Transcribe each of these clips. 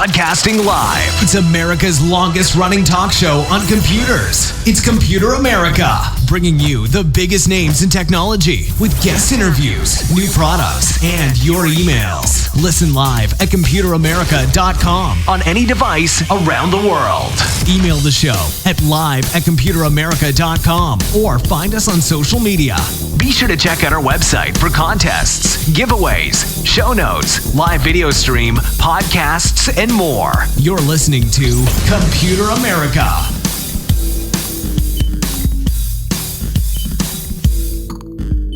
Broadcasting live. It's America's longest running talk show on computers. It's Computer America, bringing you the biggest names in technology with guest interviews, new products, and your emails. Listen live at computeramerica.com on any device around the world. Email the show at live@computeramerica.com or find us on social media. Be sure to check out our website for contests, giveaways, show notes, live video stream, podcasts, and more. You're listening to Computer America.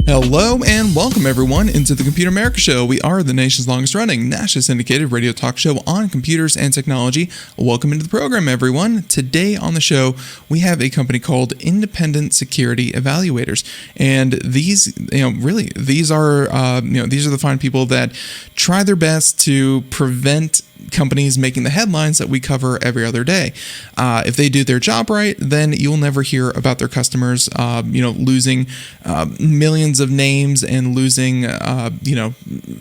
Hello and welcome everyone into the Computer America Show. We are the nation's longest running, nationally syndicated radio talk show on computers and technology. Welcome into the program, everyone. Today on the show, we have a company called Independent Security Evaluators. And these are the fine people that try their best to prevent companies making the headlines that we cover every other day. If they do their job right, then you'll never hear about their customers, losing millions of names and losing,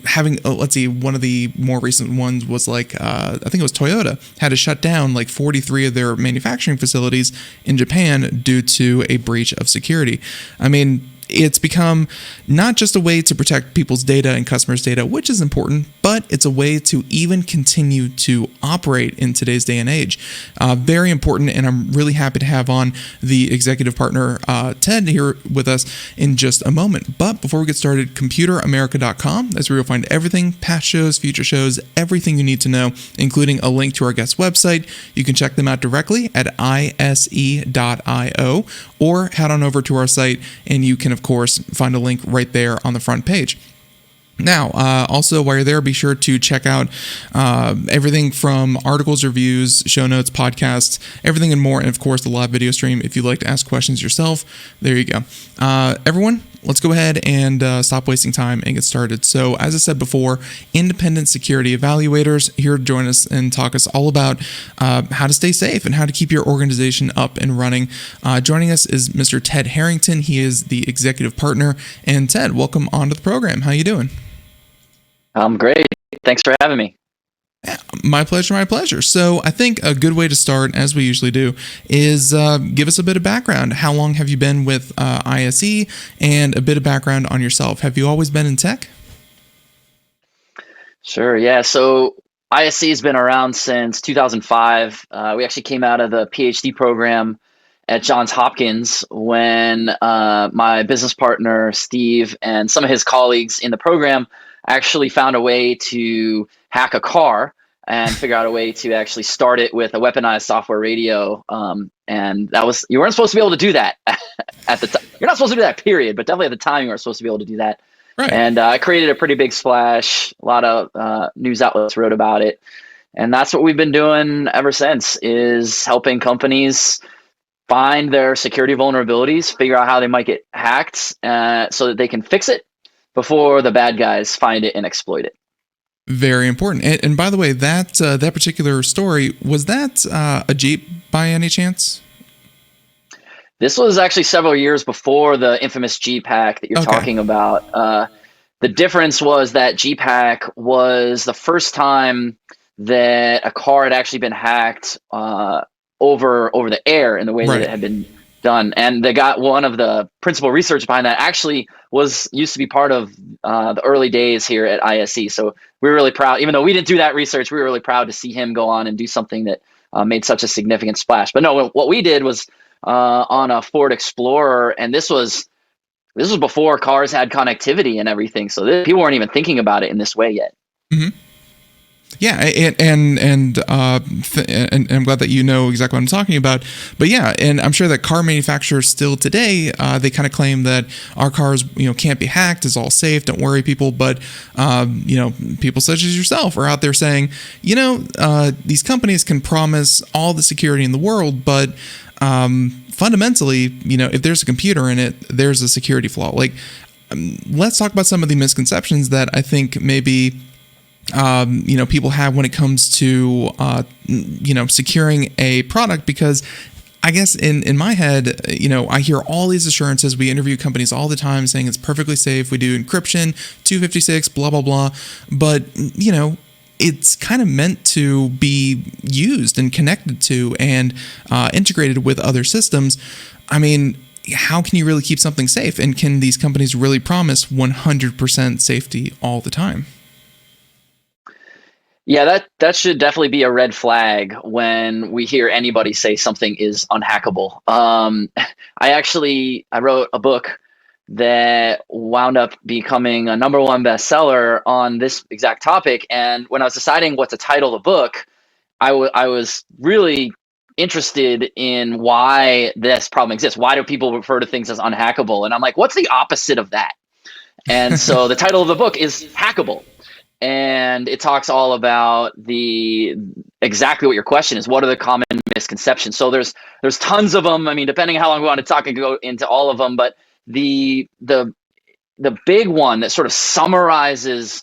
having, let's see, one of the more recent ones was I think it was Toyota, had to shut down like 43 of their manufacturing facilities in Japan due to a breach of security. I mean, it's become not just a way to protect people's data and customers' data, which is important, but it's a way to even continue to operate in today's day and age. Very important, and I'm really happy to have on the executive partner, Ted, here with us in just a moment. But before we get started, computeramerica.com, that's where you'll find everything, past shows, future shows, everything you need to know, including a link to our guest website. You can check them out directly at ise.io or head on over to our site and you can, of course, find a link right there on the front page. Now, also, while you're there, be sure to check out everything from articles, reviews, show notes, podcasts, everything and more, and of course, the live video stream. If you'd like to ask questions yourself, there you go. Everyone, let's go ahead and stop wasting time and get started. So, as I said before, Independent Security Evaluators here to join us and talk us all about how to stay safe and how to keep your organization up and running. Joining us is Mr. Ted Harrington. He is the executive partner. And Ted, welcome onto the program. How you doing? I'm great. Thanks for having me. My pleasure. So I think a good way to start, as we usually do, is give us a bit of background. How long have you been with ISE, and a bit of background on yourself? Have you always been in tech? Sure, yeah. So ISE has been around since 2005. We actually came out of the PhD program at Johns Hopkins when my business partner, Steve, and some of his colleagues in the program actually found a way to hack a car and figure out a way to actually start it with a weaponized software radio. And that was, you weren't supposed to be able to do that at the time. You're not supposed to do that, period, but definitely at the time you weren't supposed to be able to do that. Right. And I created a pretty big splash. A lot of news outlets wrote about it. And that's what we've been doing ever since, is helping companies find their security vulnerabilities, figure out how they might get hacked so that they can fix it before the bad guys find it and exploit it. Very important. And by the way, that particular story, was that a Jeep by any chance? This was actually several years before the infamous GPAC that you're talking about. The difference was that GPAC was the first time that a car had actually been hacked over the air in the way that it had been done. And they got one of the principal research behind that actually used to be part of the early days here at ISE. So we were really proud, even though we didn't do that research, we were really proud to see him go on and do something that made such a significant splash. But no, what we did was on a Ford Explorer, and this was before cars had connectivity and everything. So people weren't even thinking about it in this way yet. Mm-hmm. Yeah, and I'm glad that you know exactly what I'm talking about. But yeah, and I'm sure that car manufacturers still today, they kind of claim that our cars, can't be hacked, it's all safe, don't worry, people. But people such as yourself are out there saying, these companies can promise all the security in the world, but fundamentally, if there's a computer in it, there's a security flaw. Let's talk about some of the misconceptions that I think maybe people have when it comes to, securing a product, because I guess in my head, I hear all these assurances. We interview companies all the time saying it's perfectly safe. We do encryption, 256, blah, blah, blah. But, it's kind of meant to be used and connected to and integrated with other systems. I mean, how can you really keep something safe? And can these companies really promise 100% safety all the time? Yeah, that should definitely be a red flag when we hear anybody say something is unhackable. I wrote a book that wound up becoming a #1 bestseller on this exact topic. And when I was deciding what to title the book, I was really interested in why this problem exists. Why do people refer to things as unhackable? And I'm like, what's the opposite of that? And so the title of the book is Hackable. And it talks all about exactly what your question is. What are the common misconceptions? So there's tons of them. I mean, depending on how long we want to talk, I can go into all of them. But the big one that sort of summarizes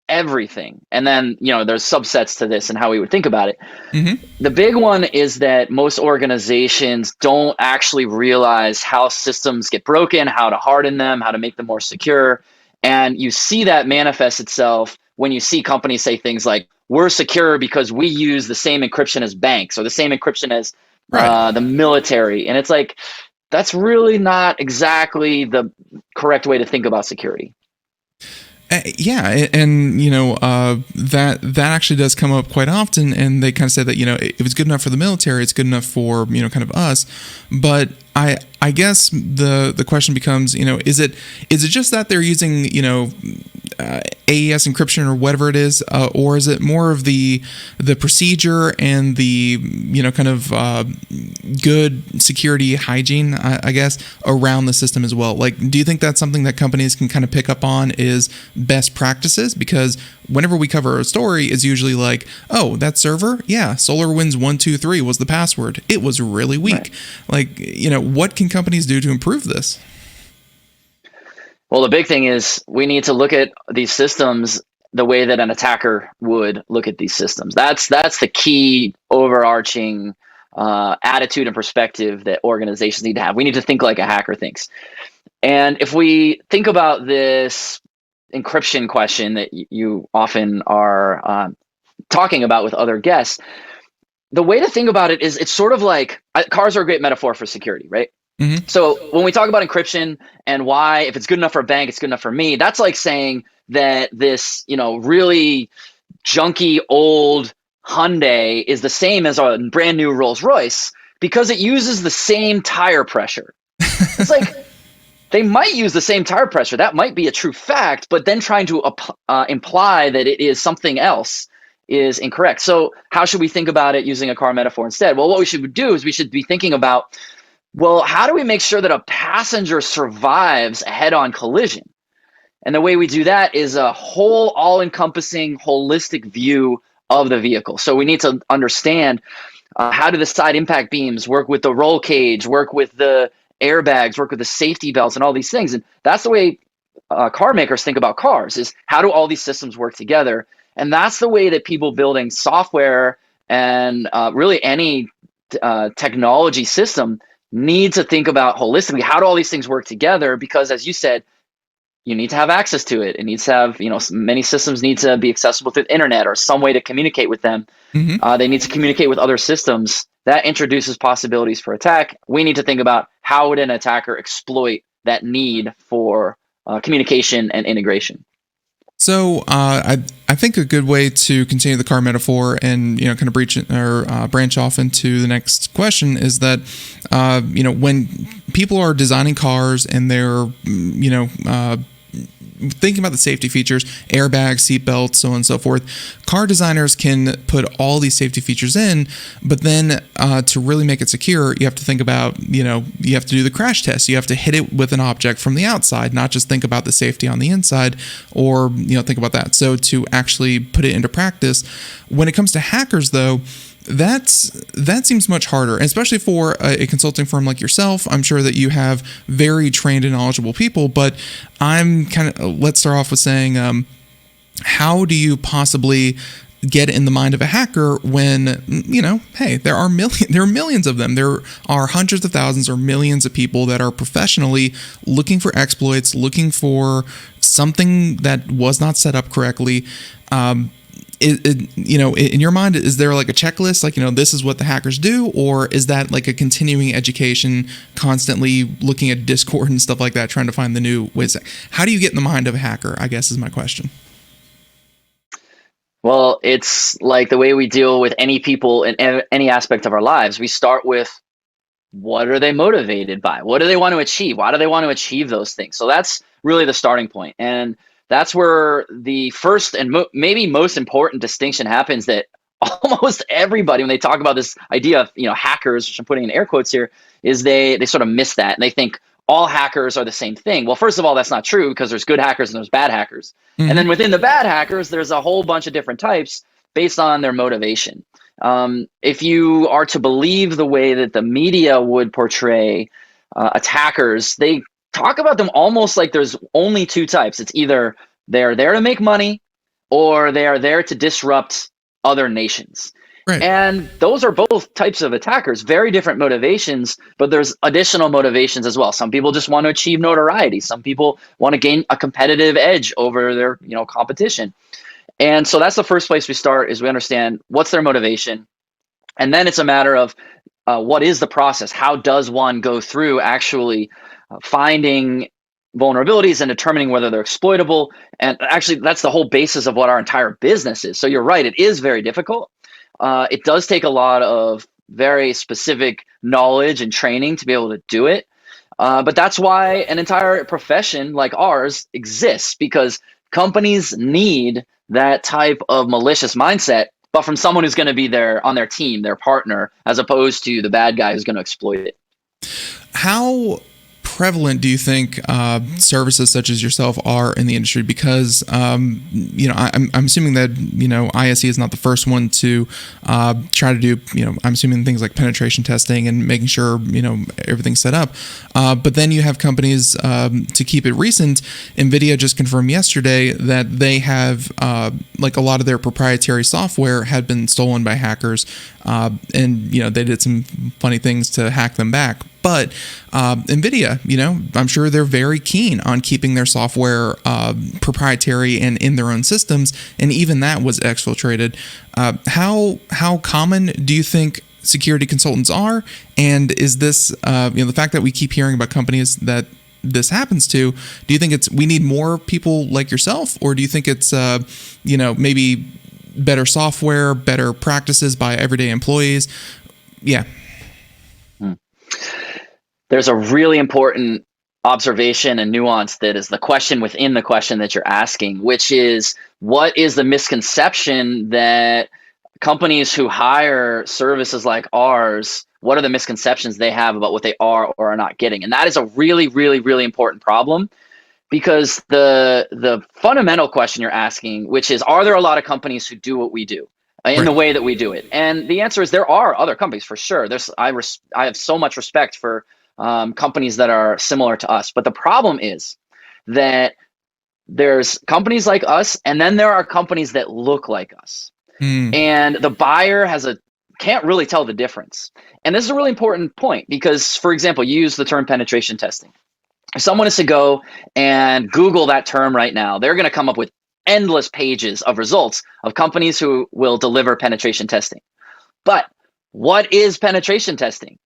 everything, and then there's subsets to this and how we would think about it. Mm-hmm. The big one is that most organizations don't actually realize how systems get broken, how to harden them, how to make them more secure. And you see that manifest itself when you see companies say things like, we're secure because we use the same encryption as banks or the same encryption as the military. And it's like, that's really not exactly the correct way to think about security. Yeah, and that actually does come up quite often, and they kind of say that if it's good enough for the military, it's good enough for kind of us. But I guess the question becomes, is it just that they're using AES encryption or whatever it is, or is it more of the procedure and the kind of good security hygiene, I guess, around the system as well? Like, do you think that's something that companies can kind of pick up on is best practices? Because whenever we cover a story, it's usually like, oh, that server, yeah, SolarWinds 123 was the password. It was really weak. Right. Like, what can companies do to improve this? Well, the big thing is we need to look at these systems the way that an attacker would look at these systems. That's the key overarching attitude and perspective that organizations need to have. We need to think like a hacker thinks. And if we think about this encryption question that you often are talking about with other guests, the way to think about it is it's sort of like cars are a great metaphor for security, right? Mm-hmm. So when we talk about encryption and why, if it's good enough for a bank, it's good enough for me, that's like saying that this, really junky old Hyundai is the same as a brand new Rolls Royce because it uses the same tire pressure. It's like they might use the same tire pressure. That might be a true fact, but then trying to imply that it is something else is incorrect. So how should we think about it using a car metaphor instead? Well, what we should do is we should be thinking about, well, how do we make sure that a passenger survives a head-on collision? And the way we do that is a whole, all-encompassing, holistic view of the vehicle. So we need to understand how do the side impact beams work with the roll cage, work with the airbags, work with the safety belts, and all these things. And that's the way car makers think about cars, is how do all these systems work together? And that's the way that people building software and really any technology system need to think about holistically. How do all these things work together? Because as you said, you need to have access to it. It needs to have, many systems need to be accessible through the internet or some way to communicate with them. Mm-hmm. They need to communicate with other systems. That introduces possibilities for attack. We need to think about how would an attacker exploit that need for communication and integration. So I think a good way to continue the car metaphor and kind of branch off into the next question is that when people are designing cars and they're thinking about the safety features, airbags, seatbelts, so on and so forth, car designers can put all these safety features in, but then to really make it secure, you have to think about, you have to do the crash test. You have to hit it with an object from the outside, not just think about the safety on the inside or, think about that. So to actually put it into practice, when it comes to hackers though, that seems much harder, especially for a consulting firm like yourself. I'm sure that you have very trained and knowledgeable people, but let's start off with saying, how do you possibly get in the mind of a hacker when, hey, there are millions of them. There are hundreds of thousands or millions of people that are professionally looking for exploits, looking for something that was not set up correctly. in your mind, is there like a checklist, like, this is what the hackers do, or is that like a continuing education, constantly looking at Discord and stuff like that, trying to find the new ways? How do you get in the mind of a hacker, I guess, is my question. Well, it's like the way we deal with any people in any aspect of our lives. We start with, what are they motivated by? What do they want to achieve? Why do they want to achieve those things? So that's really the starting point. And that's where the first and maybe most important distinction happens, that almost everybody, when they talk about this idea of, hackers, which I'm putting in air quotes here, is they sort of miss that. And they think all hackers are the same thing. Well, first of all, that's not true, because there's good hackers and there's bad hackers. Mm-hmm. And then within the bad hackers, there's a whole bunch of different types based on their motivation. If you are to believe the way that the media would portray attackers, they talk about them almost like there's only two types. It's either they're there to make money, or they are there to disrupt other nations. Right. And those are both types of attackers, very different motivations, but there's additional motivations as well. Some people just want to achieve notoriety. Some people want to gain a competitive edge over their, competition. And so that's the first place we start, is we understand what's their motivation. And then it's a matter of what is the process? How does one go through actually finding vulnerabilities and determining whether they're exploitable? And actually, that's the whole basis of what our entire business is. So you're right, it is very difficult. It does take a lot of very specific knowledge and training to be able to do it. But that's why an entire profession like ours exists, because companies need that type of malicious mindset, but from someone who's going to be there on their team, their partner, as opposed to the bad guy who's going to exploit it. How prevalent do you think services such as yourself are in the industry? Because I'm assuming that ISE is not the first one to try to do I'm assuming things like penetration testing and making sure everything's set up. But then you have companies, to keep it recent, NVIDIA just confirmed yesterday that they have like a lot of their proprietary software had been stolen by hackers, and they did some funny things to hack them back. But NVIDIA, I'm sure they're very keen on keeping their software proprietary and in their own systems, and even that was exfiltrated. How common do you think security consultants are? And is this, the fact that we keep hearing about companies that this happens to, do you think we need more people like yourself, or do you think it's, maybe better software, better practices by everyday employees? Yeah. There's a really important observation and nuance that is the question within the question that you're asking, which is, what is the misconception that companies who hire services like ours, what are the misconceptions they have about what they are or are not getting? And that is a really, really, really important problem, because the fundamental question you're asking, which is, are there a lot of companies who do what we do in the way that we do it? And the answer is, there are other companies for sure. I have so much respect for companies that are similar to us. But the problem is that there's companies like us, and then there are companies that look like us. And the buyer can't really tell the difference. And this is a really important point, because, for example, you use the term penetration testing. If someone is to go and Google that term right now, they're going to come up with endless pages of results of companies who will deliver penetration testing. But what is penetration testing?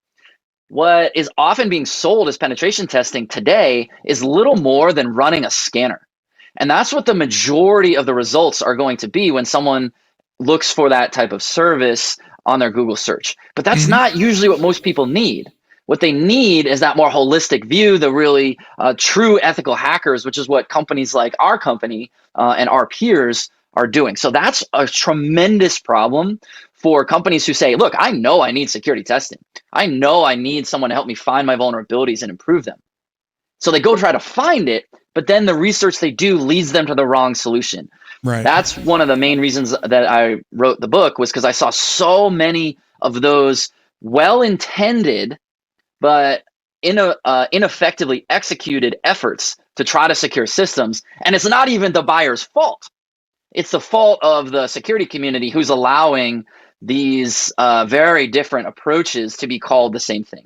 What is often being sold as penetration testing today is little more than running a scanner. And that's what the majority of the results are going to be when someone looks for that type of service on their Google search. But that's not usually what most people need. What they need is that more holistic view, the really true ethical hackers, which is what companies like our company and our peers are doing. So that's a tremendous problem for companies who say, look, I know I need security testing. I know I need someone to help me find my vulnerabilities and improve them. So they go try to find it, but then the research they do leads them to the wrong solution. Right. That's one of the main reasons that I wrote the book, was because I saw so many of those well-intended but ineffectively executed efforts to try to secure systems. And it's not even the buyer's fault. It's the fault of the security community who's allowing these very different approaches to be called the same thing.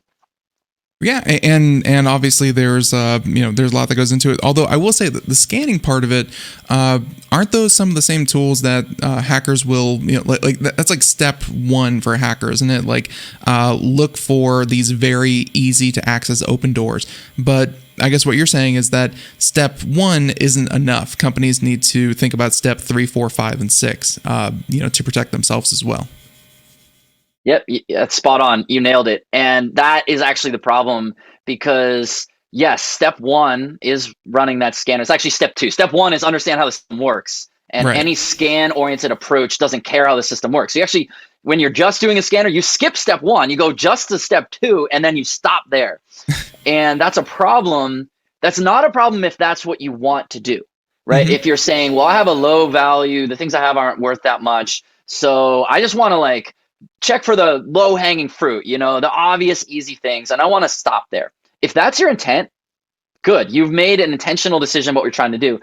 Yeah, and obviously there's there's a lot that goes into it. Although I will say that the scanning part of it, aren't those some of the same tools that hackers will that's like step one for a hacker, isn't it? Like look for these very easy to access open doors. But I guess what you're saying is that step one isn't enough. Companies need to think about step 3, 4, 5, and 6, to protect themselves as well. Yep, that's spot on. You nailed it. And that is actually the problem because, yes, step one is running that scanner. It's actually step two. Step one is understand how the system works. And Right. any scan-oriented approach doesn't care how the system works. So you actually, when you're just doing a scanner, you skip step one, you go just to step two, and then you stop there. And that's a problem. That's not a problem if that's what you want to do, right? Mm-hmm. If you're saying, well, I have a low value, the things I have aren't worth that much. So I just want to check for the low hanging fruit, the obvious, easy things. And I want to stop there. If that's your intent, good. You've made an intentional decision what you're trying to do.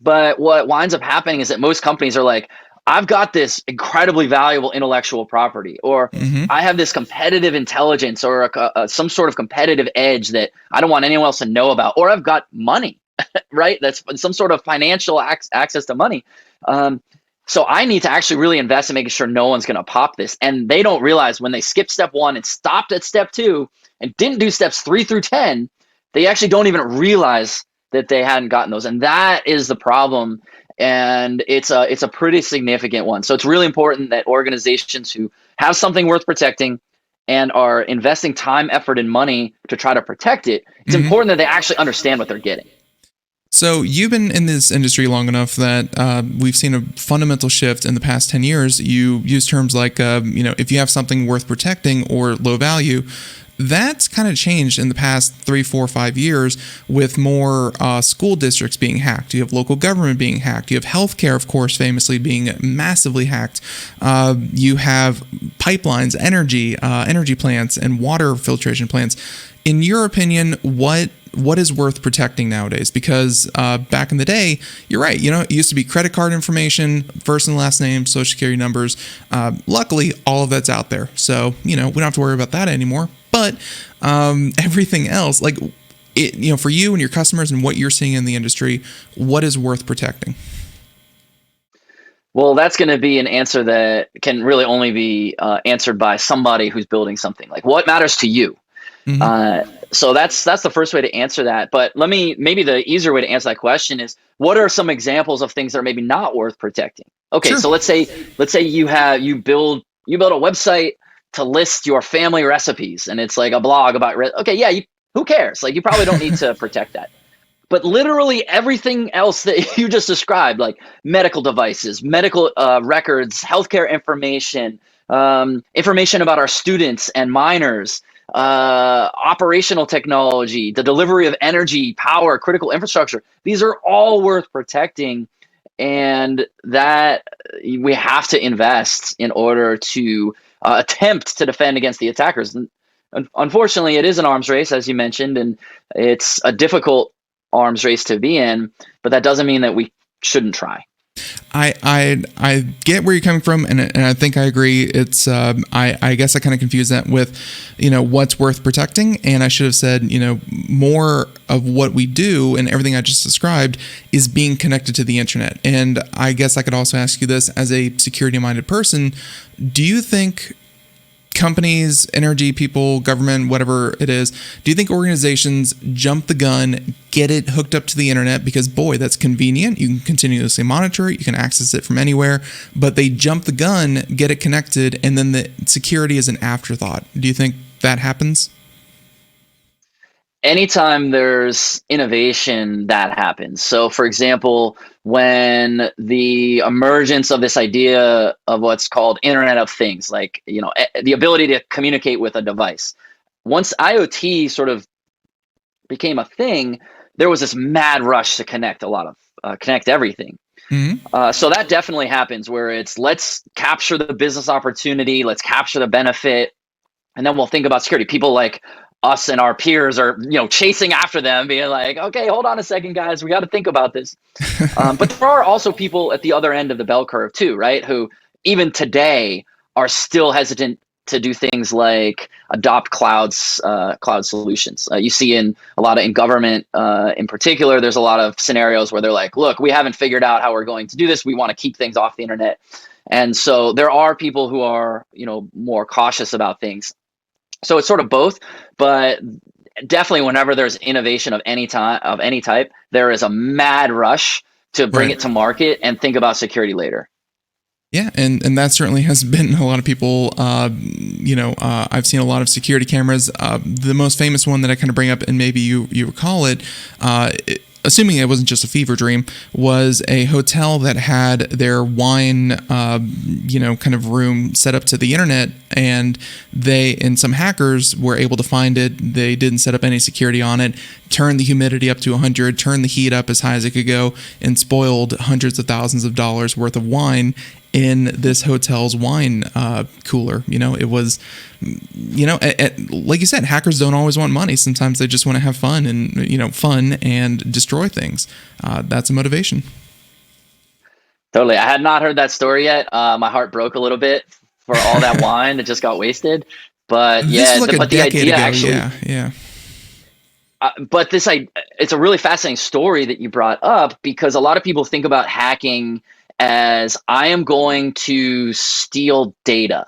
But what winds up happening is that most companies are like, I've got this incredibly valuable intellectual property, or Mm-hmm. I have this competitive intelligence or some sort of competitive edge that I don't want anyone else to know about, or I've got money, right? That's some sort of financial access to money. So I need to actually really invest in making sure no one's going to pop this. And they don't realize when they skipped step one and stopped at step two and didn't do steps 3 through 10, they actually don't even realize that they hadn't gotten those. And that is the problem. And it's a pretty significant one. So it's really important that organizations who have something worth protecting and are investing time, effort, and money to try to protect it, it's Mm-hmm. important that they actually understand what they're getting. So you've been in this industry long enough that we've seen a fundamental shift in the past 10 years. You use terms like, if you have something worth protecting or low value, that's kind of changed in the past 3, 4, 5 years with more school districts being hacked. You have local government being hacked. You have healthcare, of course, famously being massively hacked. You have pipelines, energy plants, and water filtration plants. In your opinion, what is worth protecting nowadays? Because back in the day, you're right. It used to be credit card information, first and last name, social security numbers. Luckily, all of that's out there. So, we don't have to worry about that anymore. But everything else, for you and your customers and what you're seeing in the industry, what is worth protecting? Well, that's going to be an answer that can really only be answered by somebody who's building something. Like, what matters to you? Mm-hmm. So that's the first way to answer that. But maybe the easier way to answer that question is, what are some examples of things that are maybe not worth protecting? Okay, Sure. so let's say you build a website to list your family recipes, and it's like a blog about okay, yeah, who cares? Like, you probably don't need to protect that. But literally everything else that you just described, like medical devices, medical records, healthcare information, information about our students and minors, operational technology, the delivery of energy, power, critical infrastructure. These are all worth protecting, and that we have to invest in order to attempt to defend against the attackers. And unfortunately, it is an arms race, as you mentioned, and it's a difficult arms race to be in, but that doesn't mean that we shouldn't try. I get where you're coming from, and I think I agree. It's I guess I kind of confuse that with, what's worth protecting, and I should have said, more of what we do and everything I just described is being connected to the internet. And I guess I could also ask you this as a security-minded person: do you think companies, energy people, government, whatever it is, do you think organizations jump the gun, get it hooked up to the internet because, boy, that's convenient, you can continuously monitor it, you can access it from anywhere, but they jump the gun, get it connected, and then the security is an afterthought? Do you think that happens? Anytime there's innovation, that happens. So, for example, when the emergence of this idea of what's called Internet of Things, like, the ability to communicate with a device, once IoT sort of became a thing, there was this mad rush to connect connect everything. Mm-hmm. So that definitely happens, where it's, let's capture the business opportunity, let's capture the benefit, and then we'll think about security. People like us and our peers are, chasing after them, being like, okay, hold on a second, guys, we got to think about this. But there are also people at the other end of the bell curve too, right? Who even today are still hesitant to do things like adopt cloud solutions. You see in a lot of in government, in particular, there's a lot of scenarios where they're like, look, we haven't figured out how we're going to do this. We want to keep things off the internet. And so there are people who are, more cautious about things. So it's sort of both, but definitely whenever there's innovation of any type, there is a mad rush to bring Right. it to market and think about security later. Yeah, and that certainly has been a lot of people. I've seen a lot of security cameras. The most famous one that I kind of bring up, and maybe you recall it, assuming it wasn't just a fever dream, was a hotel that had their wine, kind of room set up to the internet, and some hackers were able to find it. They didn't set up any security on it, turned the humidity up to 100, turned the heat up as high as it could go, and spoiled hundreds of thousands of dollars worth of wine in this hotel's wine cooler. It was, like you said, hackers don't always want money. Sometimes they just want to have fun and destroy things. That's a motivation. Totally. I had not heard that story yet. My heart broke a little bit for all that wine that just got wasted. But This is like a but the decade idea ago. actually, Yeah. But it's a really fascinating story that you brought up, because a lot of people think about hacking as I am going to steal data.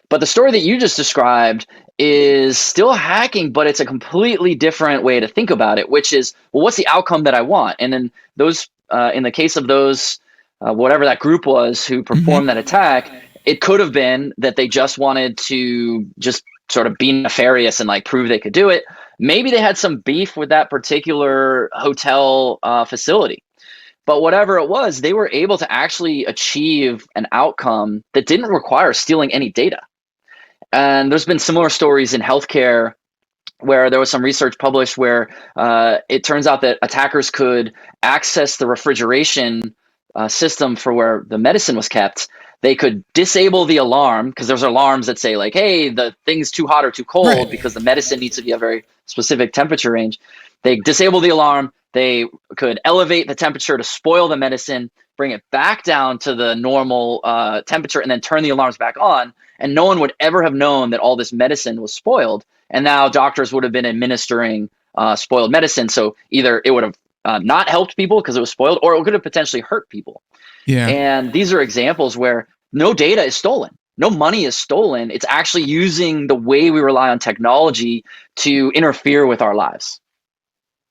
But the story that you just described is still hacking, but it's a completely different way to think about it, which is, well, what's the outcome that I want? And then those, in the case of those, whatever that group was who performed that attack, it could have been that they just wanted to just sort of be nefarious and like prove they could do it. Maybe they had some beef with that particular hotel facility. But whatever it was, they were able to actually achieve an outcome that didn't require stealing any data. And there's been similar stories in healthcare where there was some research published where it turns out that attackers could access the refrigeration system for where the medicine was kept. They could disable the alarm, because there's alarms that say like, hey, the thing's too hot or too cold, Right. because the medicine needs to be a very specific temperature range. They disable the alarm. They could elevate the temperature to spoil the medicine, bring it back down to the normal temperature, and then turn the alarms back on. And no one would ever have known that all this medicine was spoiled. And now doctors would have been administering spoiled medicine. So either it would have not helped people because it was spoiled, or it could have potentially hurt people. Yeah. And these are examples where no data is stolen. No money is stolen. It's actually using the way we rely on technology to interfere with our lives.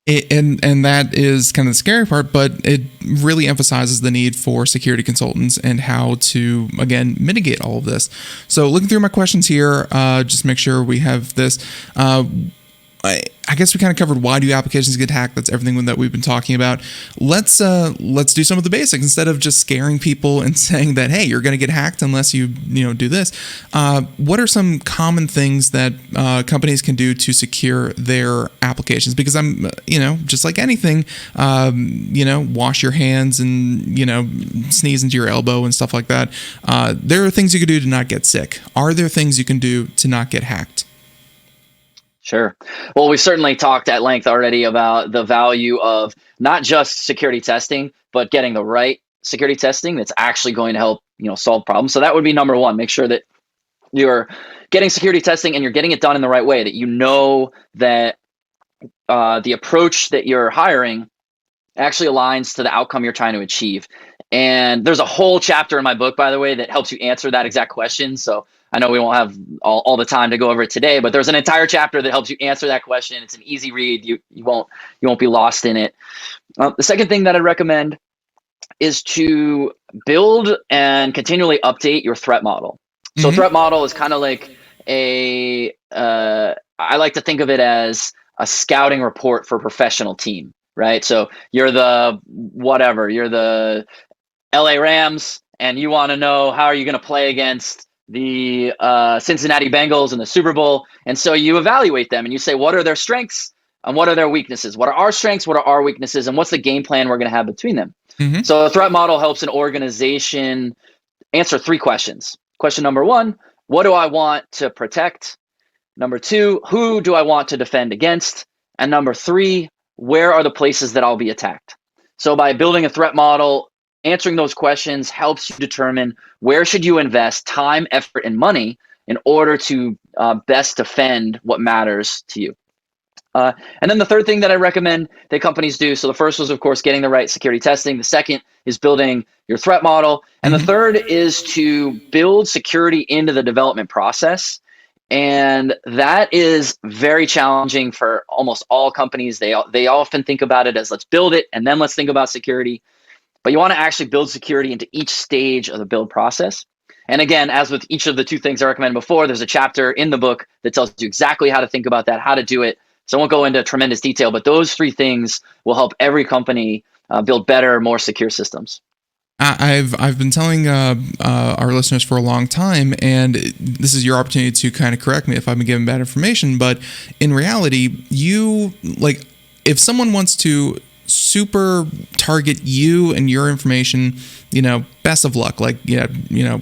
And that is kind of the scary part, but it really emphasizes the need for security consultants and how to, again, mitigate all of this. So looking through my questions here, just make sure we have this. I guess we kind of covered why do applications get hacked. That's everything that we've been talking about. Let's do some of the basics instead of just scaring people and saying that, hey, you're going to get hacked unless you do this. What are some common things that companies can do to secure their applications? Because I'm just like anything, wash your hands and sneeze into your elbow and stuff like that. There are things you can do to not get sick. Are there things you can do to not get hacked? Sure. Well, we've certainly talked at length already about the value of not just security testing, but getting the right security testing that's actually going to help, solve problems. So that would be number one. Make sure that you're getting security testing and you're getting it done in the right way, that you know that the approach that you're hiring actually aligns to the outcome you're trying to achieve. And there's a whole chapter in my book, by the way, that helps you answer that exact question. So I know we won't have all the time to go over it today, but there's an entire chapter that helps you answer that question. It's an easy read. You won't be lost in it. The second thing that I'd recommend is to build and continually update your threat model. So threat model is kind of like I like to think of it as a scouting report for a professional team, right? So you're the LA Rams, and you want to know how are you going to play against the Cincinnati Bengals in the Super Bowl. And so you evaluate them and you say, what are their strengths and what are their weaknesses? What are our strengths? What are our weaknesses? And what's the game plan we're going to have between them? So a threat model helps an organization answer three questions. Question number one, what do I want to protect? Number two, who do I want to defend against? And number three, where are the places that I'll be attacked? So by building a threat model, answering those questions helps you determine where should you invest time, effort, and money in order to best defend what matters to you. And then the third thing that I recommend that companies do. So the first was, of course, getting the right security testing. The second is building your threat model. And the third is to build security into the development process. And that is very challenging for almost all companies. They often think about it as let's build it and then let's think about security. But you want to actually build security into each stage of the build process. And again, as with each of the two things I recommended before, there's a chapter in the book that tells you exactly how to think about that, how to do it. So I won't go into tremendous detail, but those three things will help every company build better, more secure systems. I've been telling our listeners for a long time, and this is your opportunity to kind of correct me if I've been giving bad information, but in reality, if someone wants to super target you and your information, best of luck.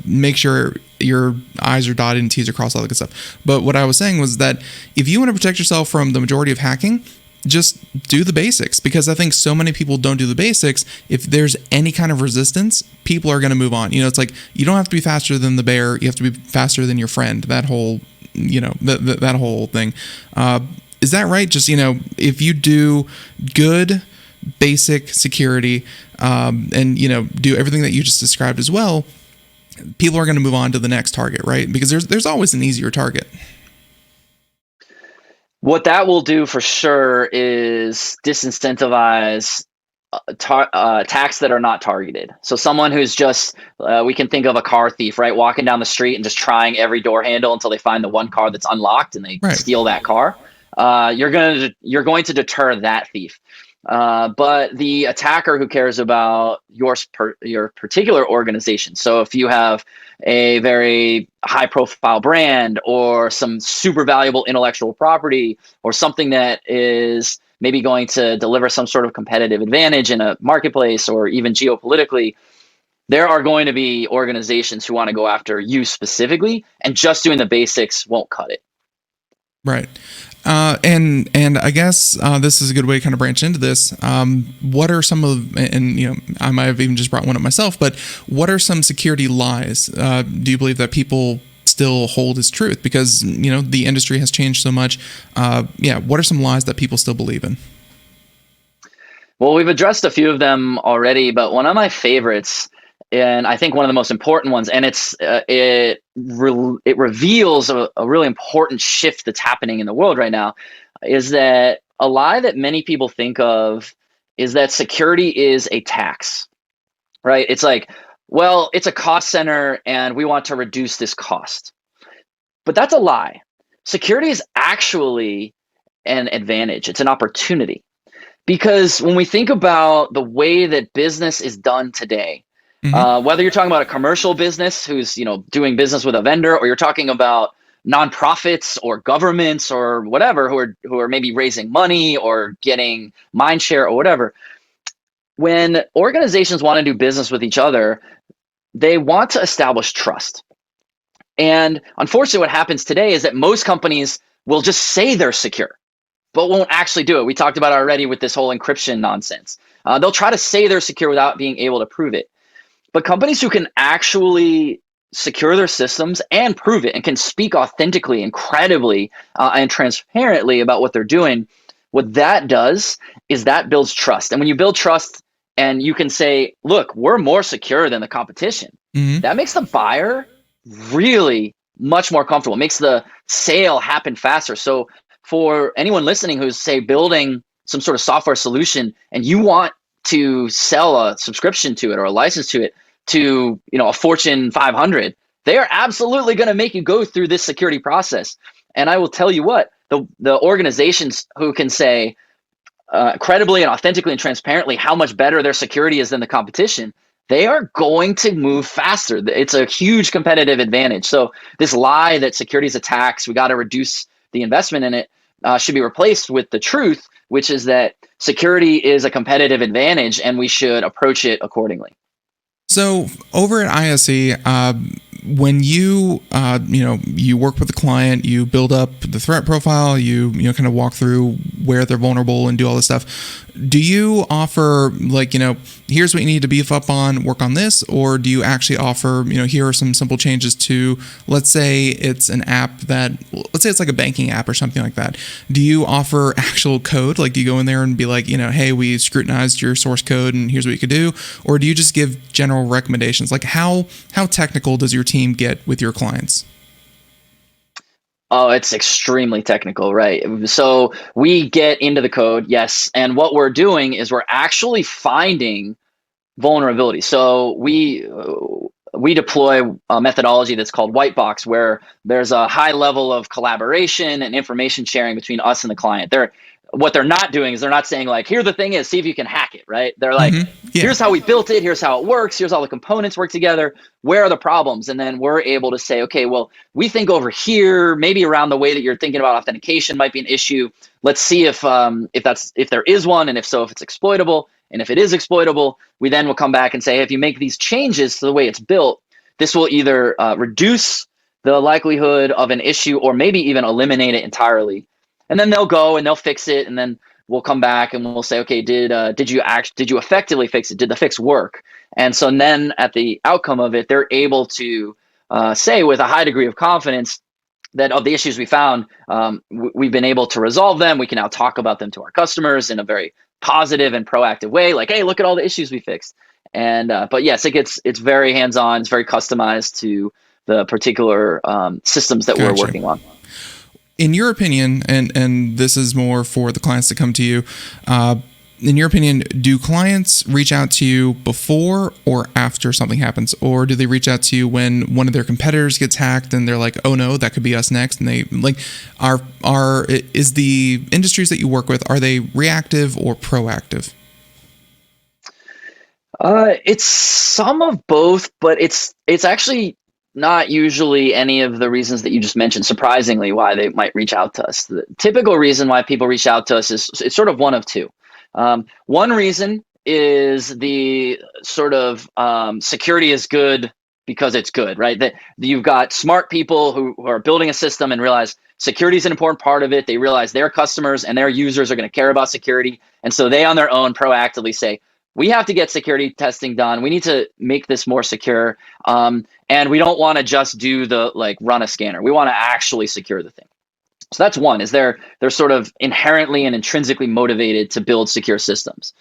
Make sure your I's are dotted and T's are crossed, all that good stuff. But what I was saying was that if you want to protect yourself from the majority of hacking, just do the basics, because I think so many people don't do the basics. If there's any kind of resistance, people are going to move on. It's like, you don't have to be faster than the bear. You have to be faster than your friend. That whole, that whole thing. Is that right? Just, if you do good basic security, and, do everything that you just described as well, people are going to move on to the next target, right? Because there's always an easier target. What that will do for sure is disincentivize attacks that are not targeted. So someone who's just, we can think of a car thief, right? Walking down the street and just trying every door handle until they find the one car that's unlocked and they steal that car. You're going to deter that thief. But the attacker who cares about your particular organization. So if you have a very high profile brand or some super valuable intellectual property or something that is maybe going to deliver some sort of competitive advantage in a marketplace or even geopolitically, there are going to be organizations who want to go after you specifically, and just doing the basics won't cut it. Right. And I guess this is a good way to kind of branch into this. What are some of, and I might have even just brought one up myself, but what are some security lies do you believe that people still hold as truth? Because, the industry has changed so much. What are some lies that people still believe in? Well, we've addressed a few of them already, but one of my favorites, and I think one of the most important ones, and it reveals a really important shift that's happening in the world right now, is that a lie that many people think of is that security is a tax, right? It's like, well, it's a cost center and we want to reduce this cost. But that's a lie. Security is actually an advantage. It's an opportunity. Because when we think about the way that business is done today, whether you're talking about a commercial business who's doing business with a vendor, or you're talking about nonprofits or governments or whatever who are maybe raising money or getting mind share or whatever, when organizations want to do business with each other, they want to establish trust. And unfortunately, what happens today is that most companies will just say they're secure, but won't actually do it. We talked about it already with this whole encryption nonsense. They'll try to say they're secure without being able to prove it. But companies who can actually secure their systems and prove it and can speak authentically and credibly and transparently about what they're doing, what that does is that builds trust. And when you build trust and you can say, look, we're more secure than the competition, that makes the buyer really much more comfortable. It makes the sale happen faster. So for anyone listening who's, say, building some sort of software solution and you want to sell a subscription to it or a license to it to a Fortune 500, they are absolutely going to make you go through this security process. And I will tell you what, the organizations who can say credibly and authentically and transparently how much better their security is than the competition, they are going to move faster. It's a huge competitive advantage. So this lie that security is a tax, we got to reduce the investment in it, should be replaced with the truth, which is that security is a competitive advantage and we should approach it accordingly. So over at ISE, when you you work with the client, you build up the threat profile, you kind of walk through where they're vulnerable and do all this stuff. Do you offer like, here's what you need to beef up on, work on this, or do you actually offer, here are some simple changes to, let's say it's an app let's say it's like a banking app or something like that. Do you offer actual code? Like, do you go in there and be like, hey, we scrutinized your source code and here's what you could do? Or do you just give general recommendations? Like how technical does your team get with your clients? Oh, it's extremely technical, right? So we get into the code, yes. And what we're doing is we're actually finding vulnerability. So we deploy a methodology that's called white box, where there's a high level of collaboration and information sharing between us and the client. What they're not doing is they're not saying like, here the thing is, see if you can hack it, right? They're like, here's how we built it, here's how it works, here's how the components work together, where are the problems? And then we're able to say, okay, well, we think over here, maybe around the way that you're thinking about authentication might be an issue. Let's see if there is one, and if so, if it's exploitable. And if it is exploitable, we then will come back and say, hey, if you make these changes to the way it's built, this will either reduce the likelihood of an issue or maybe even eliminate it entirely. And then they'll go and they'll fix it, and then we'll come back and we'll say, okay, did you effectively fix it? Did the fix work? And so then at the outcome of it, they're able to say with a high degree of confidence that of the issues we found, we've been able to resolve them. We can now talk about them to our customers in a very positive and proactive way, like, hey, look at all the issues we fixed. And but yes, it's very hands-on, it's very customized to the particular systems that we're working on. In your opinion, and this is more for the clients that come to you, in your opinion, do clients reach out to you before or after something happens? Or do they reach out to you when one of their competitors gets hacked and they're like, oh no, that could be us next? And they like, is the industries that you work with, are they reactive or proactive? It's some of both, but it's actually not usually any of the reasons that you just mentioned, surprisingly, why they might reach out to us. The typical reason why people reach out to us is it's sort of one of two. One reason is the sort of security is good because it's good, right? That you've got smart people who are building a system and realize security is an important part of it. They realize their customers and their users are going to care about security. And so they on their own proactively say, we have to get security testing done. We need to make this more secure. And we don't want to just do the run a scanner. We want to actually secure the thing. So that's one, is they're sort of inherently and intrinsically motivated to build secure systems.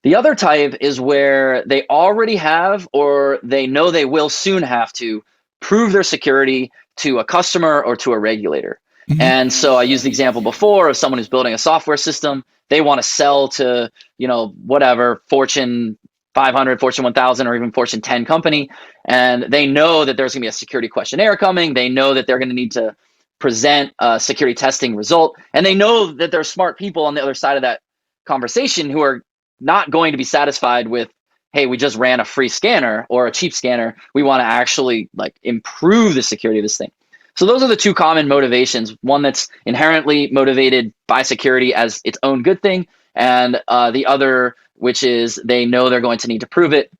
The other type is where they already have, or they know they will soon have to, prove their security to a customer or to a regulator. Mm-hmm. And so I used the example before of someone who's building a software system. They want to sell to, whatever, Fortune 500, Fortune 1000, or even Fortune 10 company. And they know that there's going to be a security questionnaire coming. They know that they're going to need to present a security testing result. And they know that there's smart people on the other side of that conversation who are not going to be satisfied with, hey, we just ran a free scanner or a cheap scanner. We want to actually improve the security of this thing. So those are the two common motivations. One that's inherently motivated by security as its own good thing, and the other, which is they know they're going to need to prove it.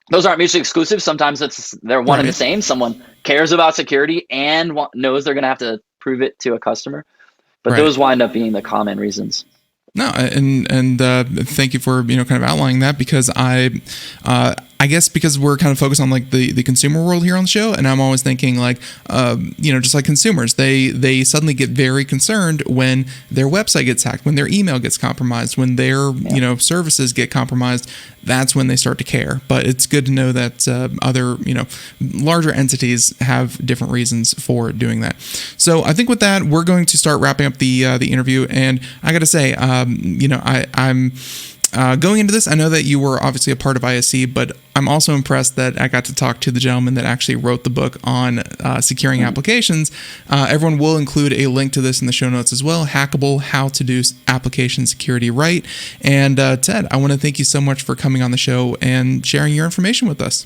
Those aren't mutually exclusive. Sometimes they're one and the same. Someone cares about security and knows they're going to have to prove it to a customer. But those wind up being the common reasons. No, and thank you for kind of outlining that, because I guess because we're kind of focused on the consumer world here on the show, and I'm always thinking just like consumers, they suddenly get very concerned when their website gets hacked, when their email gets compromised, when their services get compromised. That's when they start to care. But it's good to know that other larger entities have different reasons for doing that. So I think with that, we're going to start wrapping up the interview, and I got to say, I'm going into this, I know that you were obviously a part of ISC, but I'm also impressed that I got to talk to the gentleman that actually wrote the book on securing applications. Everyone will include a link to this in the show notes as well. Hackable: How to Do Application Security Right. And Ted, I want to thank you so much for coming on the show and sharing your information with us.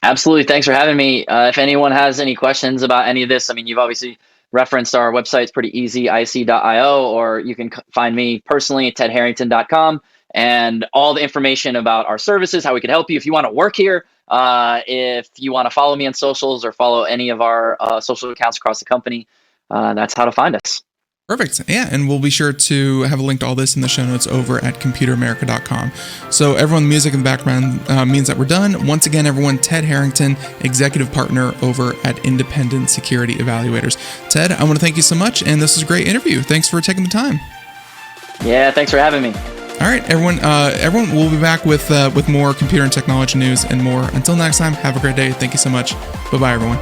Absolutely. Thanks for having me. If anyone has any questions about any of this, you've obviously referenced our website. It's pretty easy, isc.io, or you can find me personally at tedharrington.com, and all the information about our services, how we can help you if you want to work here, if you want to follow me on socials or follow any of our social accounts across the company. That's how to find us. Perfect. Yeah, and we'll be sure to have a link to all this in the show notes over at computeramerica.com. So everyone, the music in the background means that we're done. Once again, everyone, Ted Harrington, executive partner over at Independent Security Evaluators. Ted, I want to thank you so much, and this was a great interview. Thanks for taking the time. Yeah, thanks for having me. All right, everyone, we'll be back with more computer and technology news and more. Until next time, have a great day. Thank you so much. Bye-bye, everyone.